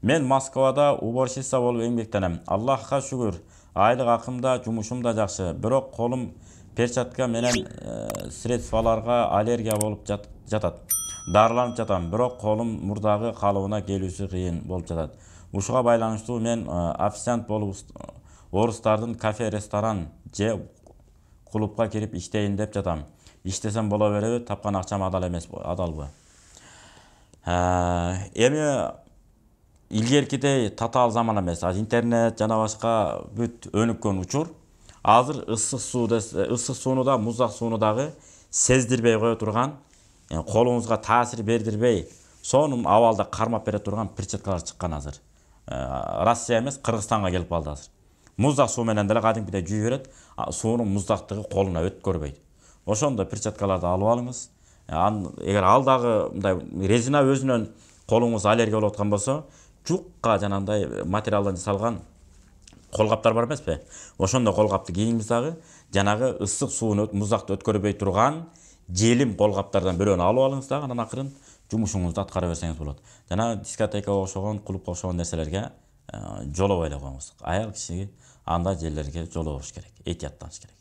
Мен Москвада уборщица болуп эмгектенем. Аллахка шүгүр. Айлык акым да, жумушум да жакшы. Бирок колум перчатка менен средстволорго аллергия болуп жатат. Дарыланып жатам. Бирок колум мурдагы калыбына келүүсү кыйын болуп жатат. Ушуга байланыштуу мен официант болуп орустардын кафе, ресторан же клубка кирип иштейин деп жатам. İştesem bola береби, тапкан акчам адалбы? Эми илгеркидей татаал заман эмес. Интернет жана башка бүт өнүккөн учур. Азыр ысык сууну да, муздак сууну дагы сездирбей кое турган, колуңузга таасир бердирбей, сонун абалда кармап бере турган перчаткалар чыккан азыр. Россия эмес, Кыргызстанга келип калды азыр. Муздак суу менен деле кадимкидей жүйүп берет, суунун муздактыгы колуна өткөрбөйт. Ошондо перчаткаларды алып алыңыз. Эгер ал дагы мындай резина өзүнөн колуңуз аллергия болуп аткан болсо, жукка жанагындай материалдан жасалган колгаптар бар эмеспи? Ошондо колгапты кийиңиз дагы, жанагы ысык сууну муздакты өткөрбөй турган желим колгаптардан бирөөнү алып алыңыз дагы, анан акырын жумушуңузду аткара берсеңиз болот. Жана дискотекага окшогон, клубка окшогон нерселерге жолобой эле коюңуз. Аял киши андай жерлерге жолобош керек, этияттаныш керек.